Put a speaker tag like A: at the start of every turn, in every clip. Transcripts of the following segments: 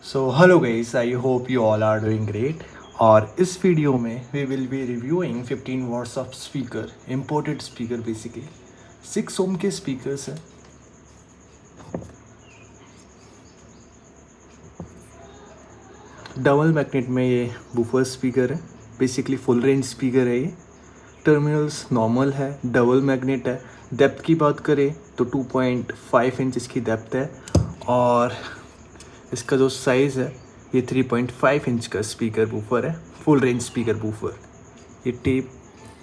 A: So hello guys, I hope you all are doing great. और इस video में we will be reviewing 15 watts of speaker, imported speaker. Basically 6 ohm के speakers हैं। Double magnet में ये woofer speaker है। Basically full range speaker है ये। टर्मिनल्स नॉर्मल है, डबल मैग्नेट है। डेप्थ की बात करें तो 2.5 इंच इसकी डेप्थ है। और इसका जो साइज़ है ये 3.5 इंच का स्पीकर बूफर है, फुल रेंज स्पीकर बूफर। ये टेप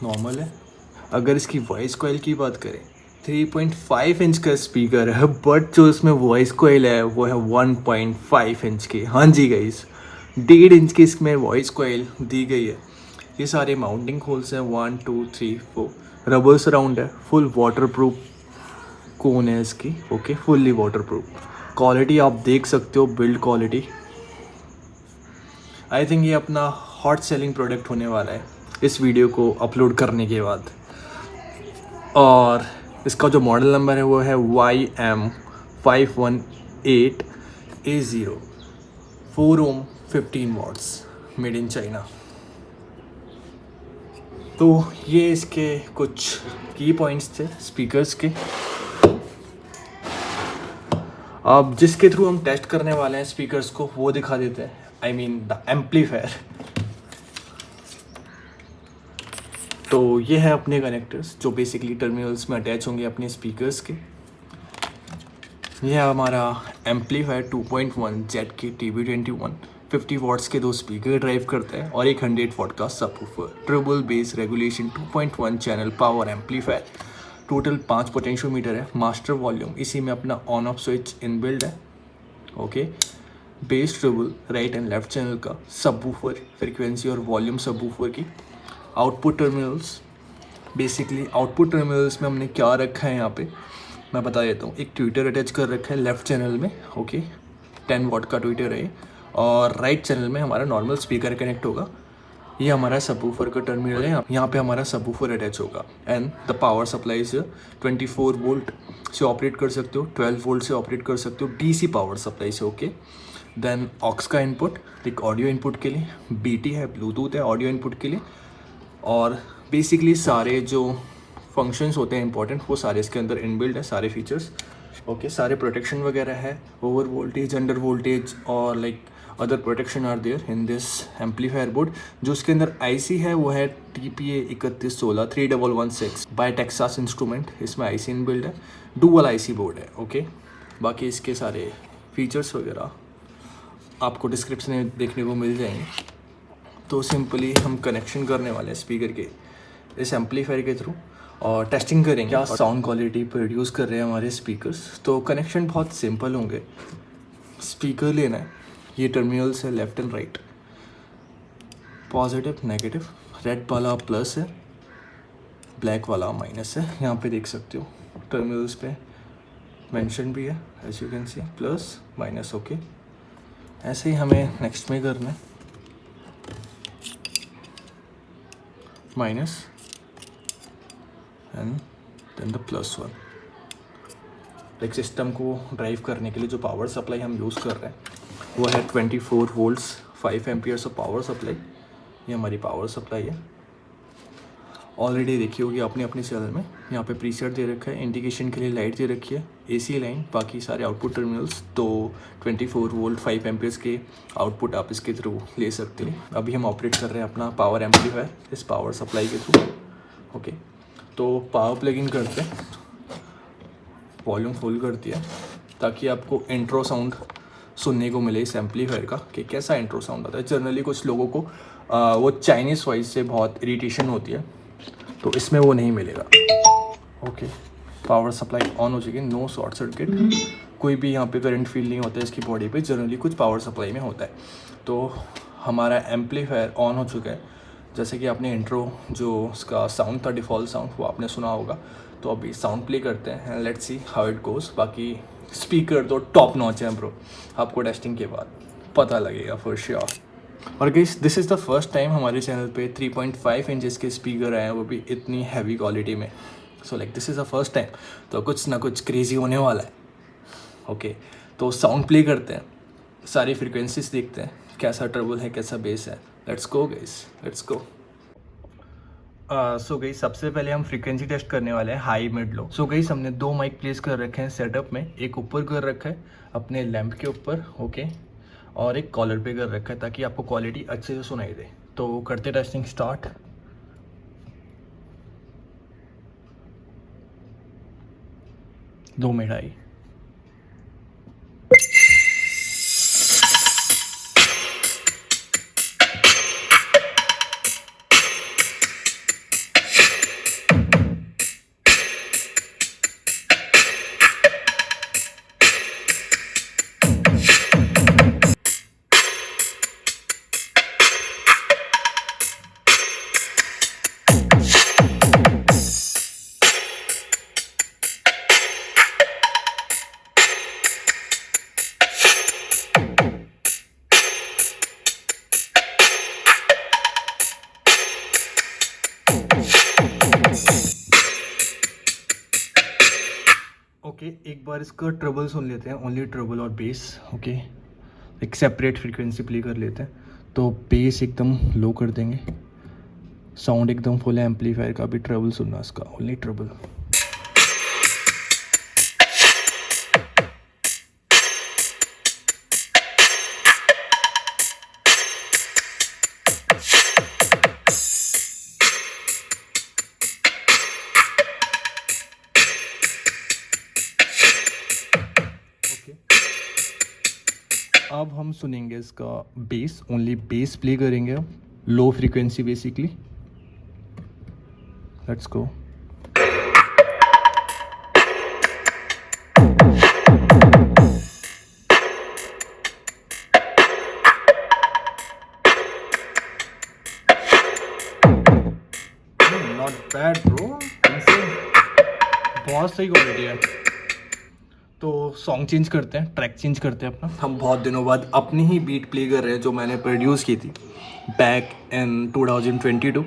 A: नॉर्मल है। अगर इसकी वॉइस कॉइल की बात करें, 3.5 इंच का स्पीकर है, बट जो इसमें वॉइस कॉइल है वो है 1.5 इंच की। हाँ जी गाइस, 1.5 इंच की इसमें वॉइस कॉइल दी गई है। ये सारे माउंटिंग होल्स हैं, 1 2 3 4। रबर सराउंड है, फुल वाटर प्रूफ कोन है इसकी। Okay, fully water proof. Quality आप देख सकते हो, बिल्ड क्वालिटी। आई थिंक ये अपना हॉट सेलिंग प्रोडक्ट होने वाला है इस वीडियो को अपलोड करने के बाद। और इसका जो मॉडल नंबर है वो है YM518A0, 4 ohm 15 watts, made in China. तो ये इसके कुछ की पॉइंट्स थे स्पीकर्स के। अब जिसके थ्रू हम टेस्ट करने वाले हैं स्पीकर्स को वो दिखा देते हैं। I mean the amplifier. तो ये है अपने कनेक्टर्स जो बेसिकली टर्मिनल्स में अटैच होंगे अपने स्पीकर्स के। ये है हमारा एम्पलीफायर 2.1 ZK TB21, 50 वॉट्स के 2 स्पीकर ड्राइव करता है और एक 100 वॉट का subwoofer. Triple bass regulation 2.1 channel power amplifier. Total 5 potentiometer है। मास्टर वॉल्यूम इसी में अपना ऑन ऑफ स्विच इनबिल्ड है। Okay, bass treble right and left channel का सबवूफर, फ्रीक्वेंसी और वॉल्यूम सबवूफर की। Output terminals, basically output terminals में हमने क्या रखा है यहाँ पे मैं बता देता हूँ। एक ट्विटर अटैच कर रखा है लेफ्ट चैनल में। ओके, 10 वॉट का ट्विटर है। और राइट चैनल में हमारा नॉर्मल स्पीकर कनेक्ट होगा। ये हमारा सबवूफर का टर्मिनल है, यहाँ पे हमारा सबवूफर अटैच होगा। एंड द पावर सप्लाई से 24 वोल्ट से ऑपरेट कर सकते हो, 12 वोल्ट से ऑपरेट कर सकते हो, डीसी पावर सप्लाई से। ओके, देन ऑक्स का इनपुट एक ऑडियो इनपुट के लिए, बीटी है, ब्लूटूथ है ऑडियो इनपुट के लिए। और बेसिकली सारे जो फंक्शंस होते हैं इंपॉर्टेंट वो सारे इसके अंदर इनबिल्ड है, सारे फीचर्स। ओके, सारे प्रोटेक्शन वगैरह है, ओवर वोल्टेज, अंडर वोल्टेज और like other protection are there in this amplifier board. जो इसके अंदर आईसी है वो है TPA 3116 3116 बाय टेक्सास इंस्ट्रूमेंट। इसमें आईसी इनबिल्ड है, डुअल आईसी बोर्ड है। ओके, बाकी इसके सारे फीचर्स वगैरह आपको डिस्क्रिप्शन में देखने को मिल जाएंगे। तो सिंपली हम कनेक्शन करने वाले हैं स्पीकर के इस एम्पलीफायर के थ्रू और टेस्टिंग करेंगे क्या साउंड क्वालिटी प्रोड्यूस कर रहे हैं हमारे स्पीकर्स। तो कनेक्शन बहुत सिंपल होंगे। स्पीकर लेना है, ये टर्मिनल्स है left and right, positive negative. Red वाला प्लस है, ब्लैक वाला माइनस है। यहाँ पे देख सकते हो टर्मिनल्स पे मेंशन भी है, as you can see, plus minus. Okay, ऐसे ही हमें नेक्स्ट में करना है, minus and then the plus one. Like system को ड्राइव करने के लिए जो पावर सप्लाई हम यूज़ कर रहे हैं वो है 24 volts, 5 amperes of power supply. ये हमारी पावर सप्लाई है। ऑलरेडी देखी होगी आपने अपने चैनल में, यहाँ पे प्रीसेट दे रखा है, इंडिकेशन के लिए लाइट दे रखी है, एसी लाइन, बाकी सारे आउटपुट टर्मिनल्स। तो 24 वोल्ट 5 एम्पियर्स के आउटपुट आप इसके थ्रू ले सकते हैं। अभी हम ऑपरेट कर रहे हैं अपना पावर एम्पलीफायर इस पावर सप्लाई के थ्रू। ओके, तो पावर प्लग इन करते हैं, वॉल्यूम फुल कर दिया ताकि आपको इंट्रो साउंड सुनने को मिले इस एम्पलीफायर का कि कैसा इंट्रो साउंड आता है। जनरली कुछ लोगों को वो चाइनीज़ वॉइस से बहुत इरिटेशन होती है, तो इसमें वो नहीं मिलेगा। ओके, पावर सप्लाई ऑन हो चुकी है, नो शॉर्ट सर्किट, कोई भी यहाँ पे करंट फील नहीं होता है इसकी बॉडी पे। जनरली कुछ पावर सप्लाई में होता है। तो हमारा एम्पलीफायर ऑन हो चुका है। जैसे कि आपने इंट्रो जो उसका साउंड था, डिफ़ॉल्ट साउंड, वो आपने सुना होगा। तो अभी साउंड प्ले करते हैं, let's see how it goes. बाकी स्पीकर तो टॉप नॉच है ब्रो, आपको टेस्टिंग के बाद पता लगेगा फॉर श्योर। और guys, this is the first time हमारे चैनल पे 3.5 इंचेस के स्पीकर आए हैं, वो भी इतनी हैवी क्वालिटी में। So like this is the first time, तो कुछ ना कुछ क्रेजी होने वाला है। ओके, तो साउंड प्ले करते हैं सारी फ्रीक्वेंसीज देखते हैं, कैसा ट्रबल है कैसा बेस है। Let's go guys, let's go. So गई सबसे पहले हम फ्रीक्वेंसी टेस्ट करने वाले हैं हाई मिड लो। सो गई हमने 2 माइक प्लेस कर रखे हैं सेटअप में, एक ऊपर कर रखा है अपने लैंप के ऊपर, ओके, और एक कॉलर पे कर रखा है ताकि आपको क्वालिटी अच्छे से सुनाई दे। तो करते टेस्टिंग स्टार्ट। दो मिनट आई। ओके, एक बार इसका ट्रबल सुन लेते हैं, ओनली ट्रबल और बेस। ओके, एक सेपरेट फ्रीक्वेंसी प्ले कर लेते हैं। तो बेस एकदम लो कर देंगे, साउंड एकदम फुल है, एम्पलीफायर का भी ट्रबल सुनना, इसका ओनली ट्रबल। अब हम सुनेंगे इसका बेस, ओनली बेस प्ले करेंगे, low frequency basically. Let's go. Not bad bro, बहुत सही क्वालिटी है। तो सॉन्ग चेंज करते हैं, ट्रैक चेंज करते हैं अपना। हम बहुत दिनों बाद अपनी ही बीट प्ले कर रहे हैं जो मैंने प्रोड्यूस की थी बैक इन 2022।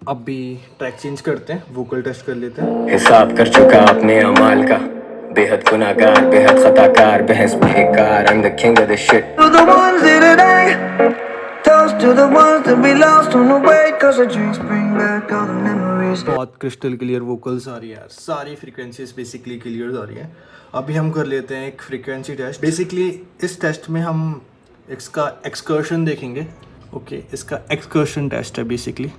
A: अब भी ट्रैक चेंज करते हैं, वोकल टेस्ट कर लेते हैं।
B: हिसाब कर चुका अपने अमाल का, बेहद गुनाहगार, बेहद खताकार, बहस बेकार, I'm the king of this shit. To the ones that today, toast to the ones that we lost on the way, cause the dreams bring back all the memories.
A: बहुत क्रिस्टल क्लियर वोकल्स आ रही है यार, सारी frequencies basically clear आ रही हैं। अभी हम कर लेते हैं एक फ्रीक्वेंसी टेस्ट। बेसिकली इस टेस्ट में हम इसका एक्सकर्शन देखेंगे। ओके, इसका एक्सकर्शन टेस्ट है बेसिकली।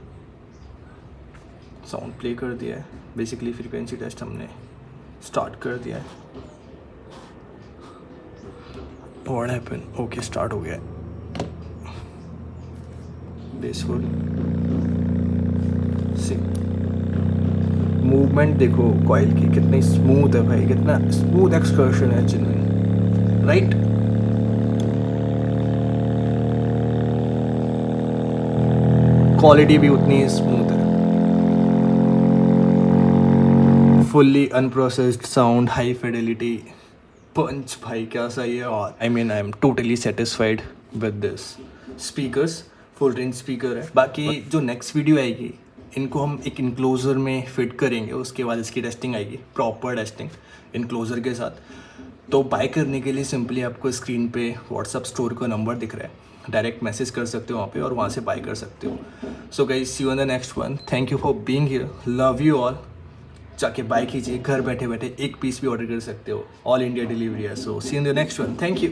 A: साउंड प्ले कर दिया है, बेसिकली फ्रीक्वेंसी टेस्ट हमने स्टार्ट कर दिया है। What happen? ओके, स्टार्ट हो गया है। बेसफुल सिंग, मूवमेंट देखो कॉइल की कितनी स्मूथ है भाई, कितना स्मूथ एक्सकर्शन है जिनमें, राइट? क्वालिटी भी उतनी स्मूथ है, fully unprocessed sound, high fidelity, punch भाई क्या सही है। और I mean I am totally satisfied with this speakers, full range speaker है। बाकी जो नेक्स्ट वीडियो आएगी इनको हम एक इनक्लोजर में फिट करेंगे, उसके बाद इसकी टेस्टिंग आएगी, प्रॉपर टेस्टिंग इनक्लोजर के साथ। तो बाय करने के लिए सिंपली आपको स्क्रीन पे व्हाट्सअप स्टोर का नंबर दिख रहा है, डायरेक्ट मैसेज कर सकते हो वहाँ पे और वहाँ से बाय कर सकते हो। So guys, see you in the next one. Thank you for being here, love you all. जाके बाय कीजिए, घर बैठे बैठे एक पीस भी ऑर्डर कर सकते हो, ऑल इंडिया डिलीवरी है। So see you in the next one, thank you.